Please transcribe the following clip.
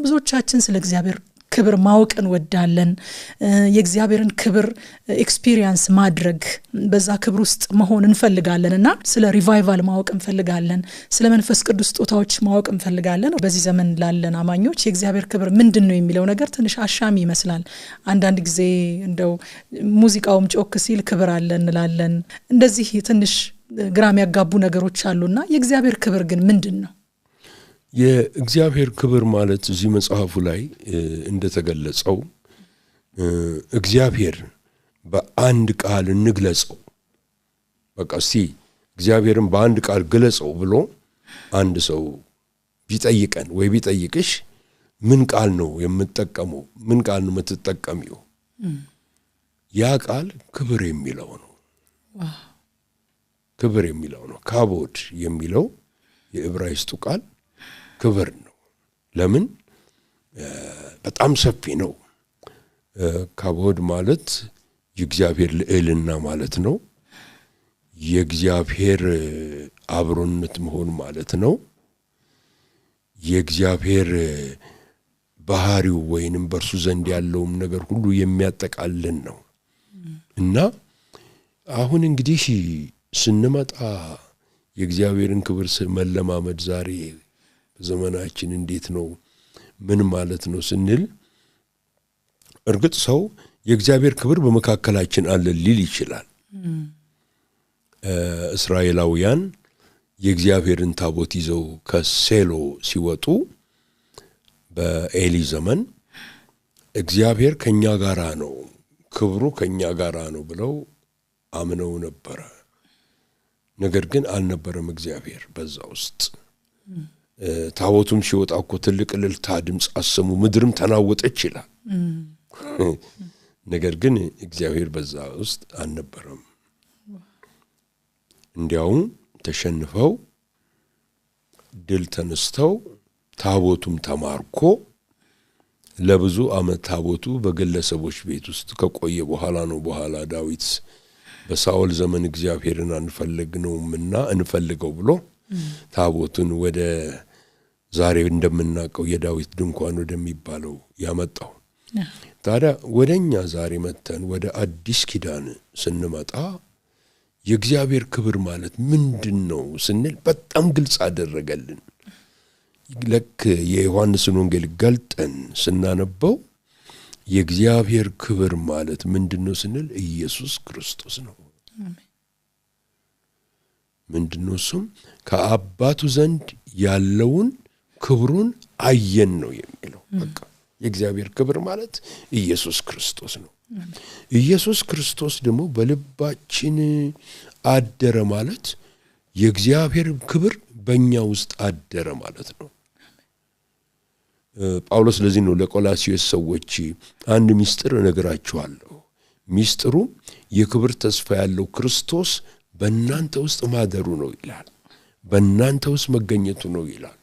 ብዙዎቻችን ስለ እግዚአብሔር ክብር ማወቅን ወዳለን የእግዚአብሔርን ክብር ኤክስፒሪየንስ ማድረግ በዛ ክብር ውስጥ መሆን እንፈልጋለንና ስለ ሪቫይቫል ማወቅ እንፈልጋለን ስለ መንፈስ ቅዱስ ስጦታዎች ማወቅ እንፈልጋለን በዚህ ዘመን ላለን አማኞች የእግዚአብሔር ክብር ምንድነው የሚለው ነገር ትንሽ አሻሚ ይመስላል አንዳንድ ጊዜ እንደው ሙዚቃውም ጮክ ሲል ክብር አለ እንላለን እንደዚህ ትንሽ ግራም ያጋቡ ነገሮች አሉና የእግዚአብሔር ክብር ግን ምንድነው የእግዚአብሔር ክብር ማለት እዚህ መጽሐፉ ላይ እንደተገለጸው እግዚአብሔር በአንድ ቃል እንግለጸው በቃ እስቲ እግዚአብሔርን በአንድ ቃል ግለጸው ብሎ አንድ ሰው ቢጠይቀን ወይ ቢጠይቅሽ ምን ቃል ነው የምትጠቀመው ምን ቃል ነው የምትጠቀሚው ያ ቃል ክብር የሚለው ነው ክብር የሚለው ነው ካቦድ የሚለው የዕብራይስጡ ቃል ክብር ነው ለምን በጣም ሰፊ ነው ካቦድ ማለት የእግዚአብሔር ልዕልና ማለት ነው የእግዚአብሔር አብሮነት መሆን ማለት ነው የእግዚአብሔር ባህሪው ወይንም በርሱ ዘንድ ያለውም ነገር ሁሉ የሚያጠቃልል ነው እና አሁን እንግዲህ ስንመጣ የእግዚአብሔርን ክብር መለማመድ ዛሬ ዘመናችን እንዴት ነው ምን ማለት ነው ስንል እርግጥ ሰው የእግዚአብሔር ክብር በመካከላችን አለ ሊል ይችላል እስራኤላውያን የእግዚአብሔርን ታቦት ይዘው ከሴሎ ሲወጡ በኤሊ ዘመን እግዚአብሔር ከኛ ጋራ ነው ክብሩ ከኛ ጋራ ነው ብለው አምነው ነበር ነገር ግን አልነበረም እግዚአብሔር በዛ ውስጥ ታቦቱም ሲወጣ እኮ ትልቅ እልልታ ድምጽ አሰሙ ምድርም ተናወጠች ይላል ነገር ግን እግዚአብሔር በዛ ውስጥ አልነበረም እንዲያውም ተሸንፈው ድል ተነስተው ታቦቱም ተማርኮ ለብዙ ዓመት ታቦቱ በግለሰቦች ቤት ውስጥ ከቆየ በኋላ ነው በኋላ ዳዊት በሳኦል ዘመን እግዚአብሔርን አንፈልግነውምና እንፈልገው ብሎ ታቦቱን ወደ ዛሬ እንደምናቀው የዳዊት ድንኳን ወደሚባለው ያመጣው ታዲያ ወደኛ ዛሬ መተን ወደ አዲስ ኪዳን ስንመጣ የእግዚአብሔር ክብር ማለት ምንድነው ስንል በጣም ግልጽ አደረገልን ለክ የዮሐንስን ወንጌል ገልጠን ስናነበው የእግዚአብሔር ክብር ማለት ምንድነው ስንል ኢየሱስ ክርስቶስ ነው ምንድነው እሱም ከአባቱ ዘንድ ያለውን ክብሩን አየን ነው የሚለው በቃ የእግዚአብሔር ክብር ማለት ኢየሱስ ክርስቶስ ነው ኢየሱስ ክርስቶስ ደግሞ በልባችን አደረ ማለት የእግዚአብሔር ክብር በእኛ ውስጥ አደረ ማለት ነው ጳውሎስ ለዚህ ነው ለቆላስይስ ሰዎች አንድ ሚስጥር እነግራችኋለሁ ሚስጥሩ የክብር ተስፋ ያለው ክርስቶስ በእናንተ ውስጥ ማደሩ ነው ይላል በእናንተ ውስጥ መገኘቱ ነው ይላል